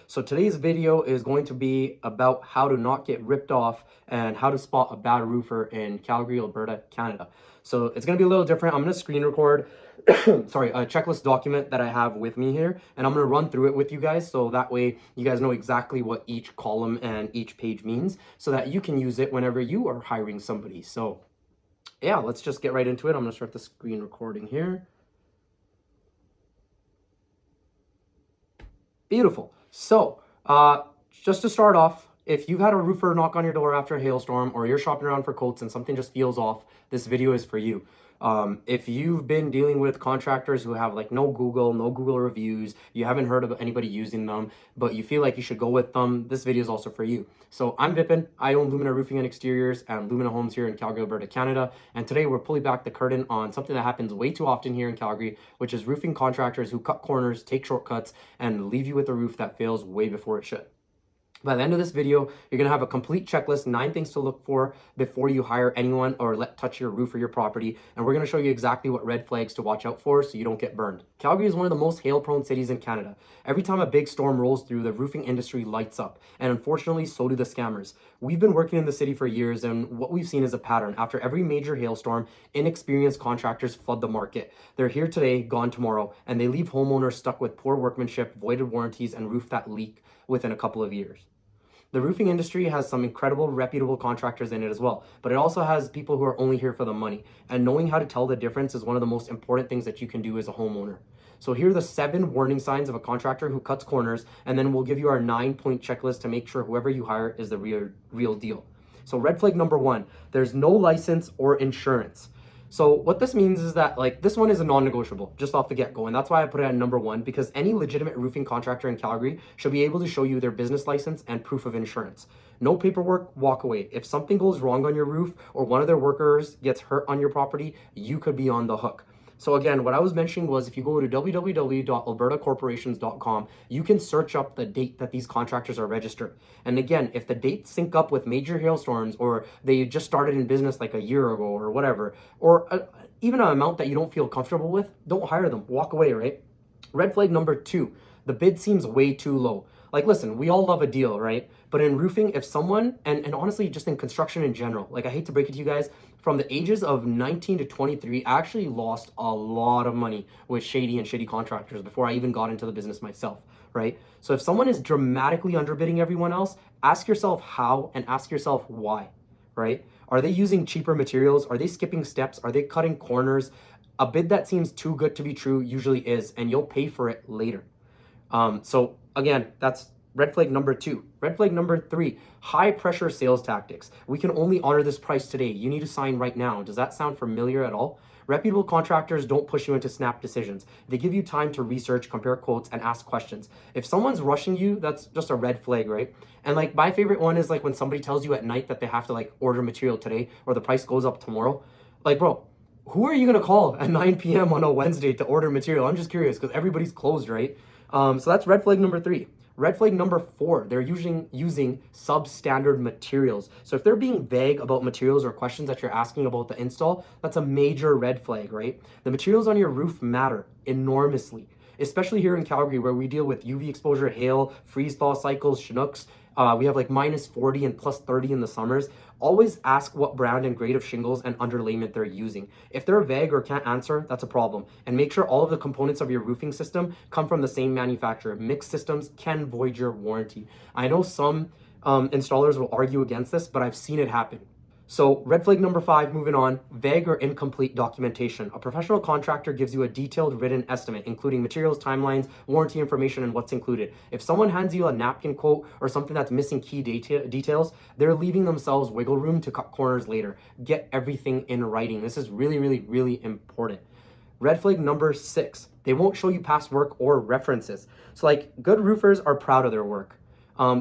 So today's video is going to be about how to not get ripped off and how to spot a bad roofer in Calgary, Alberta, Canada. So it's going to be a little different. I'm going to screen record sorry, a checklist document that I have with me here, and I'm going to run through it with you guys so that way you guys know exactly what each column and each page means so that you can use it whenever you are hiring somebody. So yeah, let's just get right into it. I'm going to start the screen recording here. Beautiful. So, just to start off, if you've had a roofer knock on your door after a hailstorm or you're shopping around for quotes and something just feels off, this video is for you. If you've been dealing with contractors who have like no Google reviews, you haven't heard of anybody using them, but you feel like you should go with them, this video is also for you. So I'm Vipin. I own Lumina Roofing and Exteriors and Lumina Homes here in Calgary, Alberta, Canada. And today we're pulling back the curtain on something that happens way too often here in Calgary, which is roofing contractors who cut corners, take shortcuts, and leave you with a roof that fails way before it should. By the end of this video, you're going to have a complete checklist, 9 things to look for before you hire anyone or touch your roof or your property. And we're going to show you exactly what red flags to watch out for so you don't get burned. Calgary is one of the most hail-prone cities in Canada. Every time a big storm rolls through, the roofing industry lights up. And unfortunately, so do the scammers. We've been working in the city for years, and what we've seen is a pattern. After every major hailstorm, inexperienced contractors flood the market. They're here today, gone tomorrow, and they leave homeowners stuck with poor workmanship, voided warranties, and roof that leak within a couple of years. The roofing industry has some incredible, reputable contractors in it as well, but it also has people who are only here for the money. And knowing how to tell the difference is one of the most important things that you can do as a homeowner. So here are the 7 warning signs of a contractor who cuts corners, and then we'll give you our 9-point checklist to make sure whoever you hire is the real deal. So red flag number 1, there's no license or insurance. So what this means is that like this one is a non-negotiable just off the get-go, and that's why I put it at number 1, because any legitimate roofing contractor in Calgary should be able to show you their business license and proof of insurance. No paperwork, walk away. If something goes wrong on your roof or one of their workers gets hurt on your property, you could be on the hook. So again, what I was mentioning was if you go to www.albertacorporations.com, you can search up the date that these contractors are registered. And again, if the dates sync up with major hailstorms or they just started in business like a year ago or whatever, or even an amount that you don't feel comfortable with, don't hire them. Walk away, right? Red flag number 2, the bid seems way too low. Like, listen, we all love a deal, right? But in roofing, if someone, and honestly, just in construction in general, like I hate to break it to you guys, from the ages of 19 to 23, I actually lost a lot of money with shady and shitty contractors before I even got into the business myself, right? So if someone is dramatically underbidding everyone else, ask yourself how and ask yourself why, right? Are they using cheaper materials? Are they skipping steps? Are they cutting corners? A bid that seems too good to be true usually is, and you'll pay for it later. So again, that's red flag number 2. Red flag number 3, high pressure sales tactics. We can only honor this price today. You need to sign right now. Does that sound familiar at all? Reputable contractors don't push you into snap decisions. They give you time to research, compare quotes, and ask questions. If someone's rushing you, that's just a red flag, right? And like my favorite one is like when somebody tells you at night that they have to like order material today or the price goes up tomorrow. Like, bro, who are you gonna call at 9 p.m. on a Wednesday to order material? I'm just curious because everybody's closed, right? So that's red flag number 3. Red flag number 4, they're using substandard materials. So if they're being vague about materials or questions that you're asking about the install, that's a major red flag, right? The materials on your roof matter enormously, especially here in Calgary where we deal with UV exposure, hail, freeze-thaw cycles, Chinooks. We have like -40 and +30 in the summers. Always ask what brand and grade of shingles and underlayment they're using. If they're vague or can't answer, that's a problem. And make sure all of the components of your roofing system come from the same manufacturer. Mixed systems can void your warranty. I know some installers will argue against this, but I've seen it happen. So red flag number 5, moving on, vague or incomplete documentation. A professional contractor gives you a detailed written estimate, including materials, timelines, warranty information, and what's included. If someone hands you a napkin quote or something that's missing key details, they're leaving themselves wiggle room to cut corners later. Get everything in writing. This is really, really, really important. Red flag number 6, they won't show you past work or references. So like good roofers are proud of their work.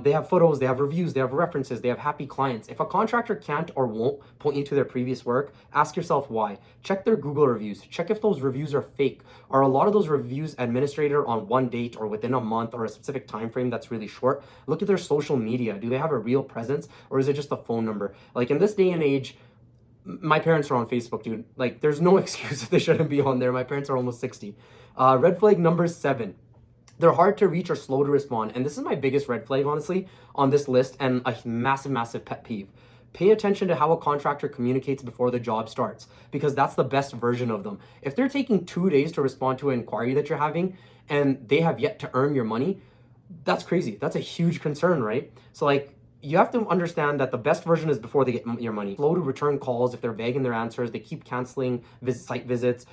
They have photos, they have reviews, they have references, they have happy clients. If a contractor can't or won't point you to their previous work, ask yourself why. Check their Google reviews. Check if those reviews are fake. Are a lot of those reviews administrated on one date or within a month or a specific time frame that's really short? Look at their social media. Do they have a real presence or is it just a phone number? Like in this day and age, my parents are on Facebook, dude. Like there's no excuse if they shouldn't be on there. My parents are almost 60. Red flag number 7. They're hard to reach or slow to respond. And this is my biggest red flag, honestly, on this list, and a massive, massive pet peeve. Pay attention to how a contractor communicates before the job starts, because that's the best version of them. If they're taking 2 days to respond to an inquiry that you're having and they have yet to earn your money, that's crazy. That's a huge concern, right? So like, you have to understand that the best version is before they get your money. Slow to return calls if they're vague in their answers. They keep canceling site visits.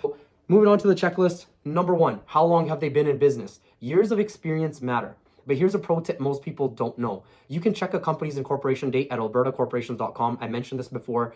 Moving on to the checklist. Number 1, how long have they been in business? Years of experience matter. But here's a pro tip most people don't know. You can check a company's incorporation date at albertacorporations.com. I mentioned this before.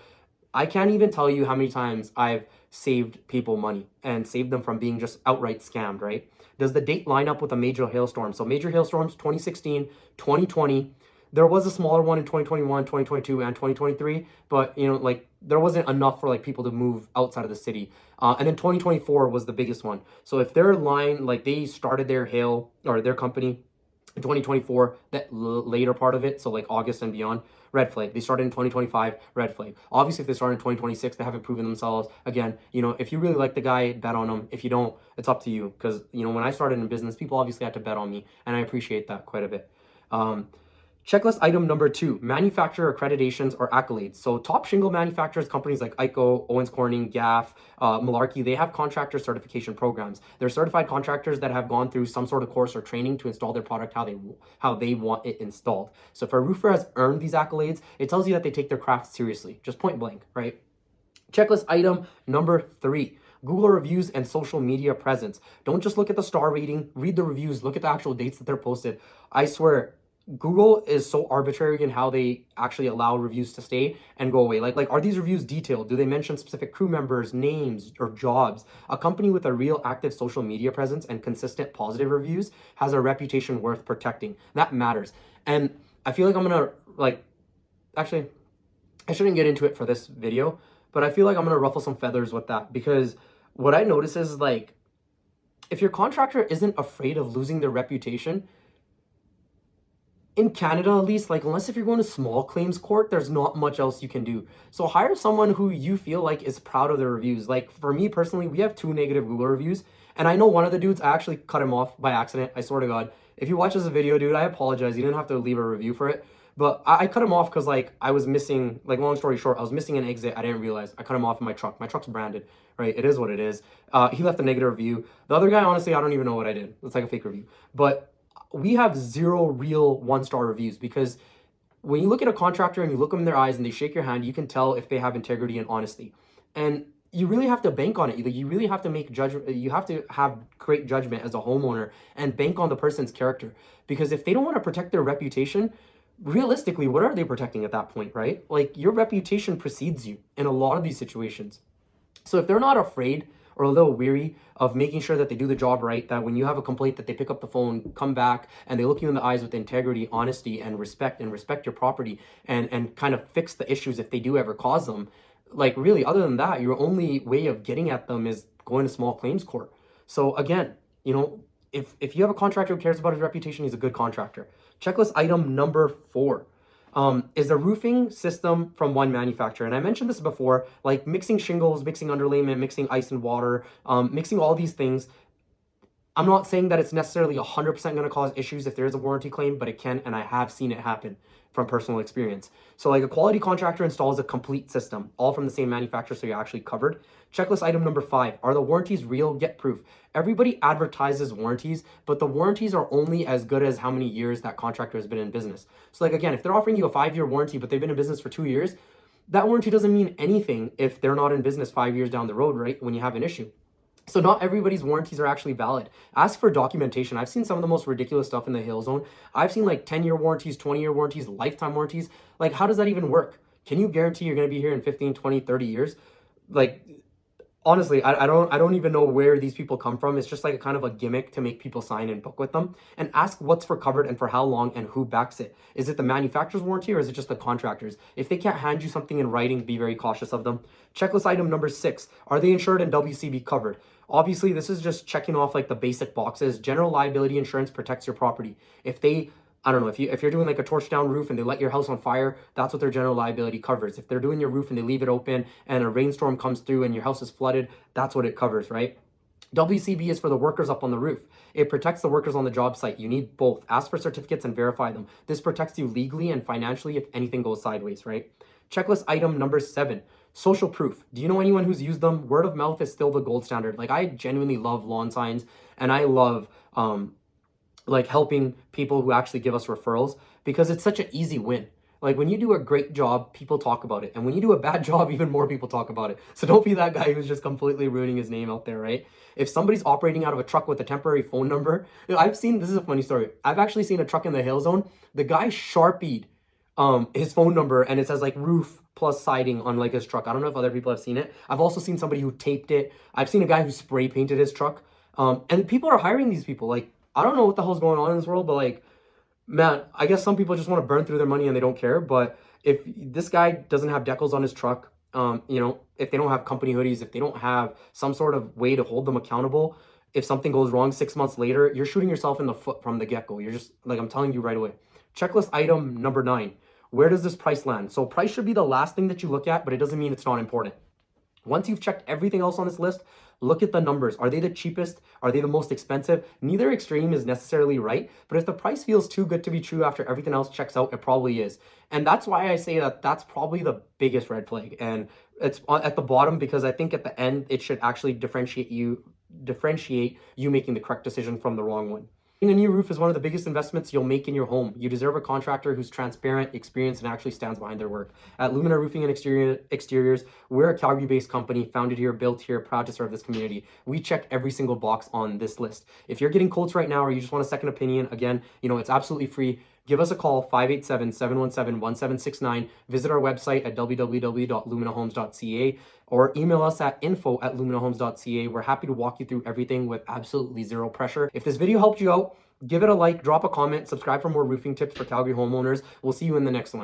I can't even tell you how many times I've saved people money and saved them from being just outright scammed, right? Does the date line up with a major hailstorm? So major hailstorms, 2016, 2020. There was a smaller one in 2021, 2022, and 2023, but like there wasn't enough for like people to move outside of the city. And then 2024 was the biggest one. So if their line, like they started their hail or their company in 2024, that later part of it, so like August and beyond, red flag. They started in 2025, red flag. Obviously, if they started in 2026, they haven't proven themselves. Again, if you really like the guy, bet on him. If you don't, it's up to you. Because, when I started in business, people obviously had to bet on me, and I appreciate that quite a bit. Checklist item number 2, manufacturer accreditations or accolades. So top shingle manufacturers, companies like ICO, Owens Corning, GAF, Malarkey, they have contractor certification programs. They're certified contractors that have gone through some sort of course or training to install their product how they want it installed. So if a roofer has earned these accolades, it tells you that they take their craft seriously, just point blank, right? Checklist item number 3. Google reviews and social media presence. Don't just look at the star rating, read the reviews, look at the actual dates that they're posted. I swear, Google is so arbitrary in how they actually allow reviews to stay and go away. Like are these reviews detailed? Do they mention specific crew members, names, or jobs? A company with a real active social media presence and consistent positive reviews has a reputation worth protecting. That matters. And I feel like I'm gonna actually, I shouldn't get into it for this video, but I feel like I'm gonna ruffle some feathers with that, because what I notice is like, if your contractor isn't afraid of losing their reputation, in Canada at least, like unless if you're going to small claims court, there's not much else you can do. So hire someone who you feel like is proud of their reviews. Like for me personally, we have 2 negative Google reviews, and I know one of the dudes, I actually cut him off by accident. I swear to God. If you watch this video, dude, I apologize. You didn't have to leave a review for it. But I cut him off because like I was missing, like long story short, I was missing an exit. I didn't realize. I cut him off in my truck. My truck's branded, right? It is what it is. He left a negative review. The other guy, honestly, I don't even know what I did. It's like a fake review. But we have 0 real 1-star reviews, because when you look at a contractor and you look them in their eyes and they shake your hand, you can tell if they have integrity and honesty. And you really have to bank on it. You really have to make judgment. You have to have great judgment as a homeowner and bank on the person's character. Because if they don't want to protect their reputation, realistically, what are they protecting at that point, right? Like your reputation precedes you in a lot of these situations. So if they're not afraid or a little weary of making sure that they do the job right, that when you have a complaint that they pick up the phone, come back, and they look you in the eyes with integrity, honesty, and respect your property, and kind of fix the issues if they do ever cause them, like really, other than that, your only way of getting at them is going to small claims court. So again, if you have a contractor who cares about his reputation, he's a good contractor. Checklist item number 4. Is the roofing system from one manufacturer. And I mentioned this before, like mixing shingles, mixing underlayment, mixing ice and water, mixing all these things. I'm not saying that it's necessarily 100% going to cause issues if there is a warranty claim, but it can, and I have seen it happen from personal experience. So like a quality contractor installs a complete system, all from the same manufacturer, so you're actually covered. Checklist item number 5, are the warranties real? Get proof. Everybody advertises warranties, but the warranties are only as good as how many years that contractor has been in business. So like again, if they're offering you a 5-year warranty, but they've been in business for 2 years, that warranty doesn't mean anything if they're not in business 5 years down the road, right? When you have an issue. So not everybody's warranties are actually valid. Ask for documentation. I've seen some of the most ridiculous stuff in the hail zone. I've seen like 10-year warranties, 20-year warranties, lifetime warranties. Like, how does that even work? Can you guarantee you're going to be here in 15, 20, 30 years? Like, honestly, I don't even know where these people come from. It's just like a kind of a gimmick to make people sign and book with them. And ask what's for covered and for how long and who backs it. Is it the manufacturer's warranty or is it just the contractor's? If they can't hand you something in writing, be very cautious of them. Checklist item number 6, are they insured and WCB covered? Obviously, this is just checking off like the basic boxes. General liability insurance protects your property. If they, I don't know, if you're doing like a torch down roof and they let your house on fire, that's what their general liability covers. If they're doing your roof and they leave it open and a rainstorm comes through and your house is flooded, that's what it covers, right? WCB is for the workers up on the roof. It protects the workers on the job site. You need both. Ask for certificates and verify them. This protects you legally and financially if anything goes sideways, right? Checklist item number 7, social proof. Do you know anyone who's used them? Word of mouth is still the gold standard. Like, I genuinely love lawn signs, and I love like helping people who actually give us referrals, because it's such an easy win. Like, when you do a great job, people talk about it. And when you do a bad job, even more people talk about it. So don't be that guy who's just completely ruining his name out there, right? If somebody's operating out of a truck with a temporary phone number, this is a funny story. I've actually seen a truck in the hail zone. The guy Sharpied his phone number, and it says like roof plus siding on like his truck. I don't know if other people have seen it. I've also seen somebody who taped it. I've seen a guy who spray painted his truck. And people are hiring these people. Like, I don't know what the hell's going on in this world, but like, man, I guess some people just want to burn through their money and they don't care. But if this guy doesn't have decals on his truck, if they don't have company hoodies, if they don't have some sort of way to hold them accountable, if something goes wrong 6 months later, you're shooting yourself in the foot from the get-go. You're just, like, I'm telling you right away. Checklist item number 9. Where does this price land? So price should be the last thing that you look at, but it doesn't mean it's not important. Once you've checked everything else on this list, look at the numbers. Are they the cheapest? Are they the most expensive? Neither extreme is necessarily right, but if the price feels too good to be true after everything else checks out, it probably is. And that's why I say that that's probably the biggest red flag. And it's at the bottom because I think at the end, it should actually differentiate you making the correct decision from the wrong one. Getting a new roof is one of the biggest investments you'll make in your home. You deserve a contractor who's transparent, experienced, and actually stands behind their work. At Lumina Roofing and Exteriors, we're a Calgary-based company, founded here, built here, proud to serve this community. We check every single box on this list. If you're getting quotes right now or you just want a second opinion, again, it's absolutely free. Give us a call, 587-717-1769. Visit our website at www.luminahomes.ca or email us at info@luminahomes.ca. We're happy to walk you through everything with absolutely zero pressure. If this video helped you out, give it a like, drop a comment, subscribe for more roofing tips for Calgary homeowners. We'll see you in the next one.